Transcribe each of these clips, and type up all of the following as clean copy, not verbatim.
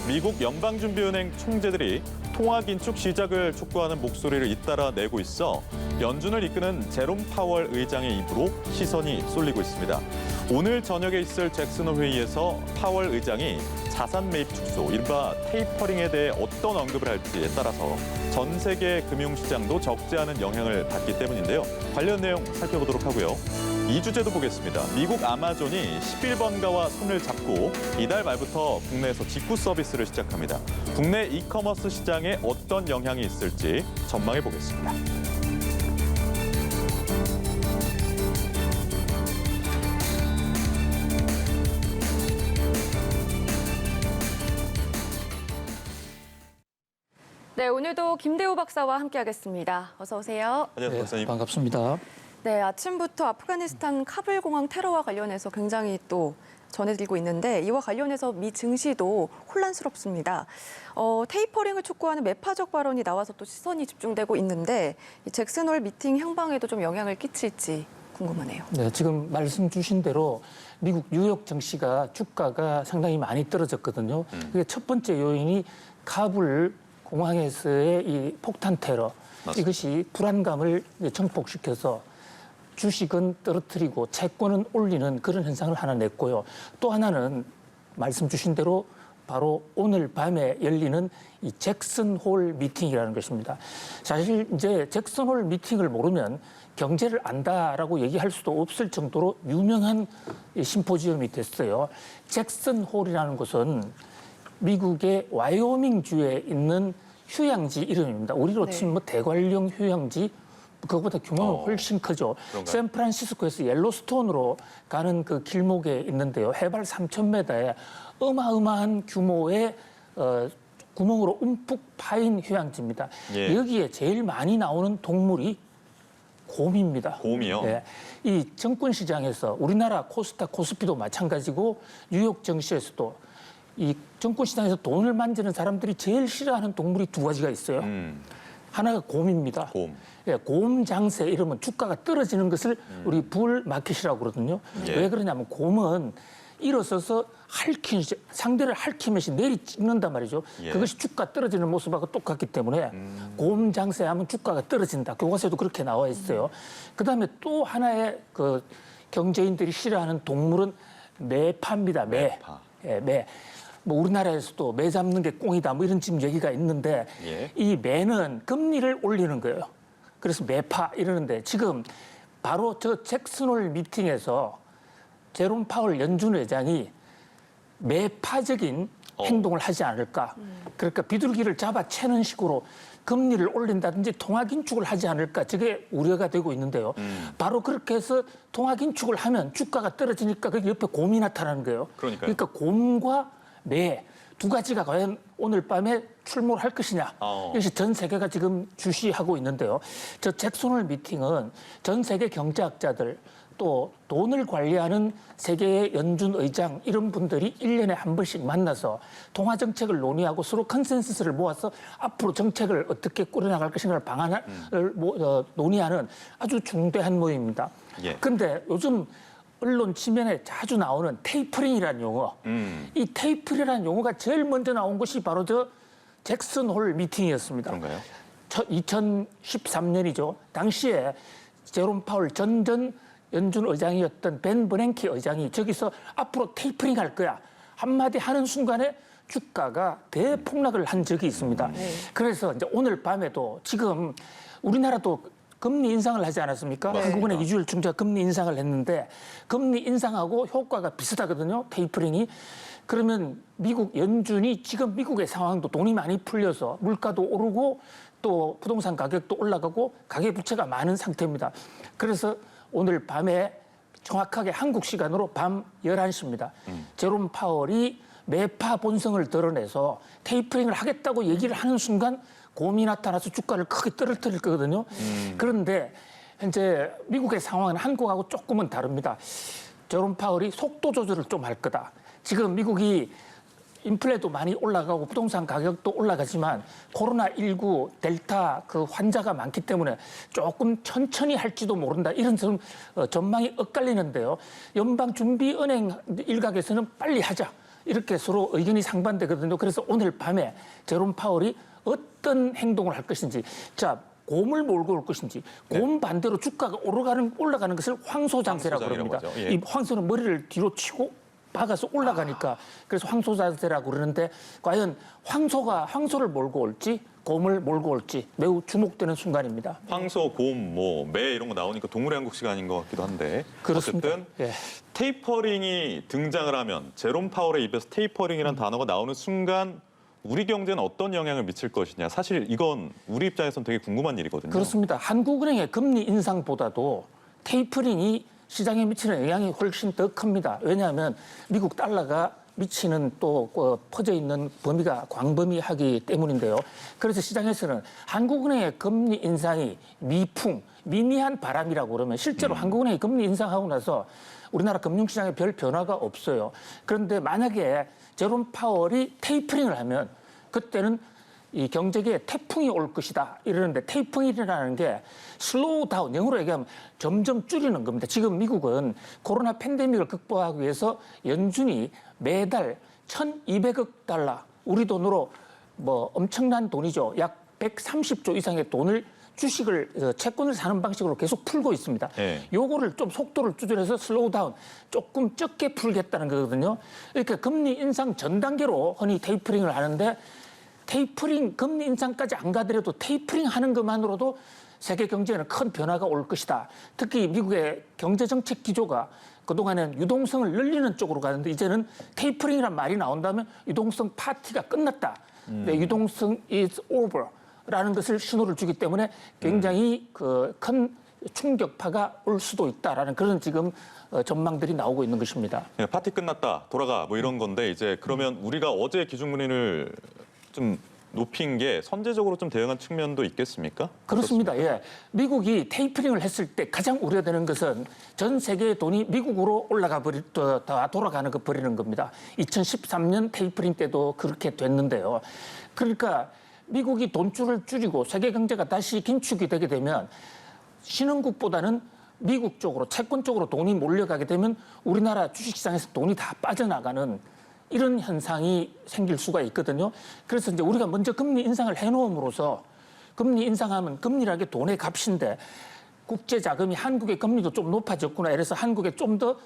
미국 연방준비은행 총재들이 통화 긴축 시작을 촉구하는 목소리를 잇따라 내고 있어 연준을 이끄는 제롬 파월 의장의 입으로 시선이 쏠리고 있습니다. 오늘 저녁에 있을 잭슨홀 회의에서 파월 의장이 자산 매입 축소, 이른바 테이퍼링에 대해 어떤 언급을 할지에 따라서 전 세계 금융시장도 적지 않은 영향을 받기 때문인데요. 관련 내용 살펴보도록 하고요. 이 주제도 보겠습니다. 미국 아마존이 11번가와 손을 잡고 이달 말부터 국내에서 직구 서비스를 시작합니다. 국내 이커머스 시장에 어떤 영향이 있을지 전망해 보겠습니다. 네, 오늘도 김대호 박사와 함께하겠습니다. 어서 오세요. 안녕하세요, 박사님. 반갑습니다. 네, 아침부터 아프가니스탄 카불 공항 테러와 관련해서 굉장히 또 전해드리고 있는데 이와 관련해서 미 증시도 혼란스럽습니다. 테이퍼링을 촉구하는 매파적 발언이 나와서 또 시선이 집중되고 있는데 이 잭슨홀 미팅 향방에도 좀 영향을 끼칠지 궁금하네요. 네, 지금 말씀 주신 대로 미국 뉴욕 증시가 주가가 상당히 많이 떨어졌거든요. 그게 첫 번째 요인이 카불 공항에서의 이 폭탄 테러, 맞습니다. 이것이 불안감을 증폭시켜서 주식은 떨어뜨리고 채권은 올리는 그런 현상을 하나 냈고요. 또 하나는 말씀 주신 대로 바로 오늘 밤에 열리는 이 잭슨홀 미팅이라는 것입니다. 사실 이제 잭슨홀 미팅을 모르면 경제를 안다라고 얘기할 수도 없을 정도로 유명한 심포지엄이 됐어요. 잭슨홀이라는 곳은 미국의 와이오밍주에 있는 휴양지 이름입니다. 우리로 치면 뭐 대관령 휴양지, 그것보다 규모는 훨씬 크죠. 그런가요? 샌프란시스코에서 옐로스톤으로 가는 그 길목에 있는데요. 해발 3,000m에 어마어마한 규모의 구멍으로 움푹 파인 휴양지입니다. 예. 여기에 제일 많이 나오는 동물이 곰입니다. 곰이요? 네. 이 증권시장에서 우리나라 코스닥, 코스피도 마찬가지고 뉴욕 증시에서도 이 증권시장에서 돈을 만지는 사람들이 제일 싫어하는 동물이 두 가지가 있어요. 하나가 곰입니다. 곰. 예, 곰 장세 이러면 주가가 떨어지는 것을 우리 불 마켓이라고 그러거든요. 예. 왜 그러냐면 곰은 일어서서 상대를 핥히면서 내리 찍는단 말이죠. 예. 그것이 주가 떨어지는 모습하고 똑같기 때문에 곰 장세하면 주가가 떨어진다. 교과서에도 그렇게 나와 있어요. 그다음에 또 하나의 그 경제인들이 싫어하는 동물은 매파입니다. 매파. 예, 매. 뭐 우리나라에서도 매 잡는 게 꽁이다 뭐 이런 지금 얘기가 있는데 예. 이 매는 금리를 올리는 거예요. 그래서 매파 이러는데 지금 바로 저 잭슨홀 미팅에서 제롬 파월 연준 의장이 매파적인 행동을 하지 않을까. 그러니까 비둘기를 잡아채는 식으로 금리를 올린다든지 통화 긴축을 하지 않을까. 저게 우려가 되고 있는데요. 바로 그렇게 해서 통화 긴축을 하면 주가가 떨어지니까 거기 옆에 곰이 나타나는 거예요. 그러니까요. 그러니까 곰과 매 두 가지가 과연 오늘 밤에 출몰을 할 것이냐. 이것이 전 세계가 지금 주시하고 있는데요. 저 잭슨홀 미팅은 전 세계 경제학자들 또 돈을 관리하는 세계의 연준 의장 이런 분들이 1년에 한 번씩 만나서 통화 정책을 논의하고 서로 컨센서스를 모아서 앞으로 정책을 어떻게 꾸려나갈 것인가를 방안을 논의하는 아주 중대한 모임입니다. 그런데 예. 요즘 언론 지면에 자주 나오는 테이퍼링이라는 용어. 이 테이퍼링이라는 용어가 제일 먼저 나온 것이 바로 저 잭슨홀 미팅이었습니다. 그런가요? 2013년이죠. 당시에 제롬 파월 전 연준 의장이었던 벤 버냉키 의장이 저기서 앞으로 테이퍼링 할 거야. 한마디 하는 순간에 주가가 대폭락을 한 적이 있습니다. 그래서 이제 오늘 밤에도 지금 우리나라도 금리 인상을 하지 않았습니까? 네. 한국은행 이주일 중재가 금리 인상을 했는데 금리 인상하고 효과가 비슷하거든요. 테이퍼링이. 그러면 미국 연준이 지금 미국의 상황도 돈이 많이 풀려서 물가도 오르고 또 부동산 가격도 올라가고 가계부채가 많은 상태입니다. 그래서 오늘 밤에 정확하게 한국 시간으로 밤 11시입니다. 제롬 파월이 매파 본성을 드러내서 테이퍼링을 하겠다고 얘기를 하는 순간 곰이 나타나서 주가를 크게 떨어뜨릴 거거든요. 그런데 현재 미국의 상황은 한국하고 조금은 다릅니다. 제롬 파월이 속도 조절을 좀 할 거다. 지금 미국이 인플레도 많이 올라가고 부동산 가격도 올라가지만 코로나19 델타 그 환자가 많기 때문에 조금 천천히 할지도 모른다. 이런 전망이 엇갈리는데요. 연방준비은행 일각에서는 빨리 하자. 이렇게 서로 의견이 상반되거든요. 그래서 오늘 밤에 제롬 파월이 어떤 행동을 할 것인지, 자, 곰을 몰고 올 것인지, 곰 반대로 주가가 올라가는 것을 황소장세라고 황소장이라고 그럽니다. 하죠. 예. 이 황소는 머리를 뒤로 치고 박아서 올라가니까 그래서 황소장세라고 그러는데, 과연 황소를 몰고 올지 곰을 몰고 올지 매우 주목되는 순간입니다. 황소, 곰, 매 이런 거 나오니까 동물의 한국 시간인 것 같기도 한데 그렇습니다. 어쨌든 예. 테이퍼링이 등장을 하면 제롬 파월의 입에서 테이퍼링이라는 단어가 나오는 순간 우리 경제는 어떤 영향을 미칠 것이냐. 사실 이건 우리 입장에서는 되게 궁금한 일이거든요. 그렇습니다. 한국은행의 금리 인상보다도 테이퍼링이 시장에 미치는 영향이 훨씬 더 큽니다. 왜냐하면 미국 달러가 미치는 또 퍼져 있는 범위가 광범위하기 때문인데요. 그래서 시장에서는 한국은행의 금리 인상이 미미한 바람이라고 그러면 실제로 한국은행이 금리 인상하고 나서 우리나라 금융시장에 별 변화가 없어요. 그런데 만약에 제롬 파월이 테이퍼링을 하면 그때는 이 경제계에 태풍이 올 것이다 이러는데, 테이퍼링이라는 게 슬로우 다운, 영어로 얘기하면 점점 줄이는 겁니다. 지금 미국은 코로나 팬데믹을 극복하기 위해서 연준이 매달 1,200억 달러, 우리 돈으로 엄청난 돈이죠. 약 130조 이상의 돈을 주식을, 채권을 사는 방식으로 계속 풀고 있습니다. 네. 요거를 좀 속도를 조절해서 슬로우 다운, 조금 적게 풀겠다는 거거든요. 그러니까 금리 인상 전 단계로 흔히 테이퍼링을 하는데, 금리 인상까지 안 가더라도 테이퍼링 하는 것만으로도 세계 경제에는 큰 변화가 올 것이다. 특히 미국의 경제정책 기조가 그동안은 유동성을 늘리는 쪽으로 가는데, 이제는 테이퍼링이란 말이 나온다면 유동성 파티가 끝났다. 유동성 is over. 라는 것을 신호를 주기 때문에 굉장히 큰 충격파가 올 수도 있다라는 그런 지금 전망들이 나오고 있는 것입니다. 네, 파티 끝났다, 돌아가 이런 건데 이제 그러면 우리가 어제 기준금리를 좀 높인 게 선제적으로 좀 대응한 측면도 있겠습니까? 그렇습니다. 예. 미국이 테이퍼링을 했을 때 가장 우려되는 것은 전 세계의 돈이 미국으로 돌아가는 거 버리는 겁니다. 2013년 테이퍼링 때도 그렇게 됐는데요. 그러니까 미국이 돈줄을 줄이고 세계 경제가 다시 긴축이 되게 되면 신흥국보다는 미국 쪽으로, 채권 쪽으로 돈이 몰려가게 되면 우리나라 주식시장에서 돈이 다 빠져나가는 이런 현상이 생길 수가 있거든요. 그래서 이제 우리가 먼저 금리 인상을 해놓음으로써, 금리 인상하면 금리라는 게 돈의 값인데 국제 자금이 한국의 금리도 좀 높아졌구나. 이래서 한국에 좀 더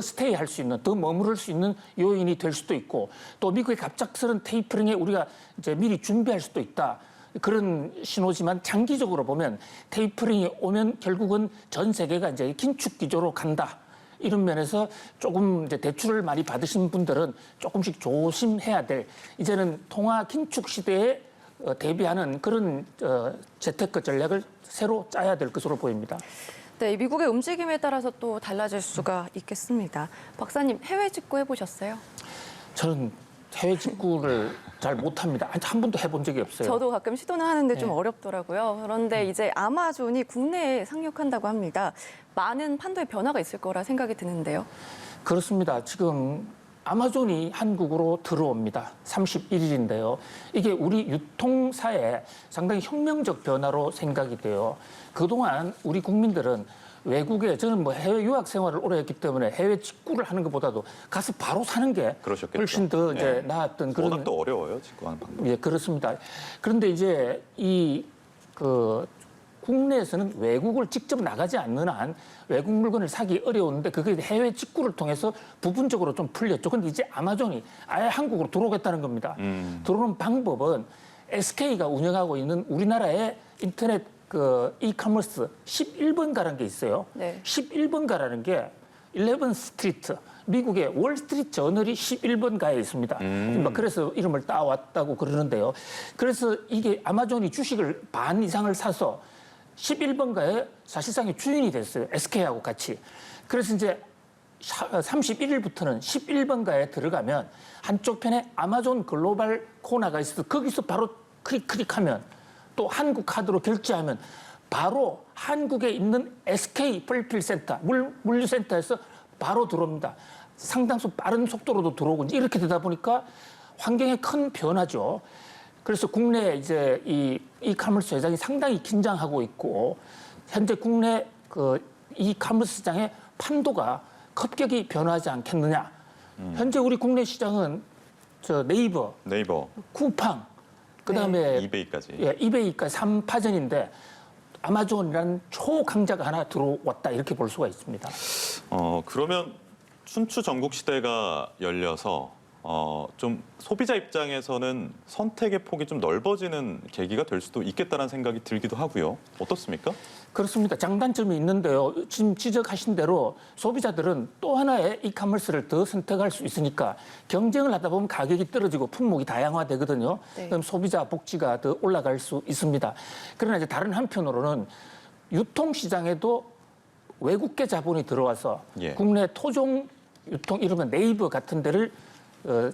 스테이할 수 있는, 더 머무를 수 있는 요인이 될 수도 있고, 또 미국의 갑작스런 테이퍼링에 우리가 이제 미리 준비할 수도 있다. 그런 신호지만 장기적으로 보면 테이퍼링이 오면 결국은 전 세계가 이제 긴축 기조로 간다. 이런 면에서 조금 이제 대출을 많이 받으신 분들은 조금씩 조심해야 될, 이제는 통화 긴축 시대에 대비하는 그런 재테크 전략을 새로 짜야 될 것으로 보입니다. 네, 미국의 움직임에 따라서 또 달라질 수가 있겠습니다. 박사님, 해외 직구 해보셨어요? 저는 해외 직구를 잘 못합니다. 한 번도 해본 적이 없어요. 저도 가끔 시도는 하는데 좀 네. 어렵더라고요. 그런데 이제 아마존이 국내에 상륙한다고 합니다. 많은 판도의 변화가 있을 거라 생각이 드는데요. 그렇습니다. 지금 아마존이 한국으로 들어옵니다. 31일인데요. 이게 우리 유통사에 상당히 혁명적 변화로 생각이 돼요. 그동안 우리 국민들은 외국에, 저는 해외 유학 생활을 오래 했기 때문에 해외 직구를 하는 것보다도 가서 바로 사는 게 그러셨겠죠. 훨씬 더 이제 네. 나았던 그런. 워낙 또 어려워요, 직구하는 방법. 예, 그렇습니다. 그런데 이제 국내에서는 외국을 직접 나가지 않는 한 외국 물건을 사기 어려운데, 그게 해외 직구를 통해서 부분적으로 좀 풀렸죠. 근데 이제 아마존이 아예 한국으로 들어오겠다는 겁니다. 들어오는 방법은 SK가 운영하고 있는 우리나라의 인터넷 이커머스 11번가라는 게 있어요. 네. 11번가라는 게 11 스트리트, 미국의 월스트리트 저널이 11번가에 있습니다. 그래서 이름을 따왔다고 그러는데요. 그래서 이게 아마존이 주식을 반 이상을 사서 11번가에 사실상의 주인이 됐어요. SK하고 같이. 그래서 이제 31일부터는 11번가에 들어가면 한쪽 편에 아마존 글로벌 코너가 있어서 거기서 바로 클릭하면, 또 한국 카드로 결제하면 바로 한국에 있는 SK 펄필센터, 물류센터에서 바로 들어옵니다. 상당수 빠른 속도로도 들어오고, 이렇게 되다 보니까 환경에 큰 변화죠. 그래서 국내 이제 이 이커머스 시장이 상당히 긴장하고 있고, 현재 국내 이커머스 시장의 판도가 급격히 변화하지 않겠느냐. 현재 우리 국내 시장은 저 네이버, 쿠팡, 그다음에 이베이까지. 예, 이베이까지 3파전인데 아마존이라는 초강자가 하나 들어왔다 이렇게 볼 수가 있습니다. 그러면 춘추 전국 시대가 열려서 좀 소비자 입장에서는 선택의 폭이 좀 넓어지는 계기가 될 수도 있겠다는 생각이 들기도 하고요. 어떻습니까? 그렇습니다. 장단점이 있는데요. 지금 지적하신 대로 소비자들은 또 하나의 이커머스를 더 선택할 수 있으니까 경쟁을 하다 보면 가격이 떨어지고 품목이 다양화되거든요. 네. 그럼 소비자 복지가 더 올라갈 수 있습니다. 그러나 이제 다른 한편으로는 유통시장에도 외국계 자본이 들어와서 예. 국내 토종 유통 이른바 네이버 같은 데를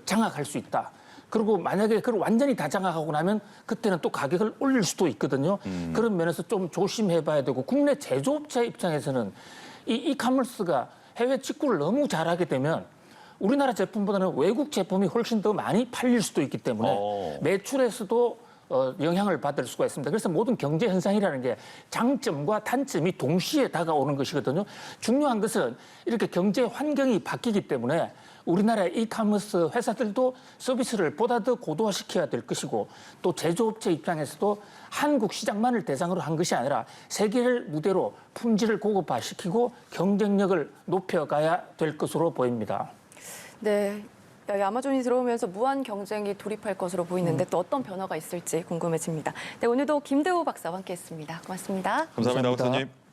장악할 수 있다. 그리고 만약에 그걸 완전히 다 장악하고 나면 그때는 또 가격을 올릴 수도 있거든요. 그런 면에서 좀 조심해봐야 되고 국내 제조업체 입장에서는 이 이커머스가 해외 직구를 너무 잘하게 되면 우리나라 제품보다는 외국 제품이 훨씬 더 많이 팔릴 수도 있기 때문에 매출에서도 영향을 받을 수가 있습니다. 그래서 모든 경제 현상이라는 게 장점과 단점이 동시에 다가오는 것이거든요. 중요한 것은 이렇게 경제 환경이 바뀌기 때문에 우리나라의 이커머스 회사들도 서비스를 보다 더 고도화시켜야 될 것이고 또 제조업체 입장에서도 한국 시장만을 대상으로 한 것이 아니라 세계를 무대로 품질을 고급화시키고 경쟁력을 높여가야 될 것으로 보입니다. 네. 아마존이 들어오면서 무한 경쟁이 돌입할 것으로 보이는데 또 어떤 변화가 있을지 궁금해집니다. 네, 오늘도 김대호 박사와 함께했습니다. 고맙습니다. 감사합니다, 박사님.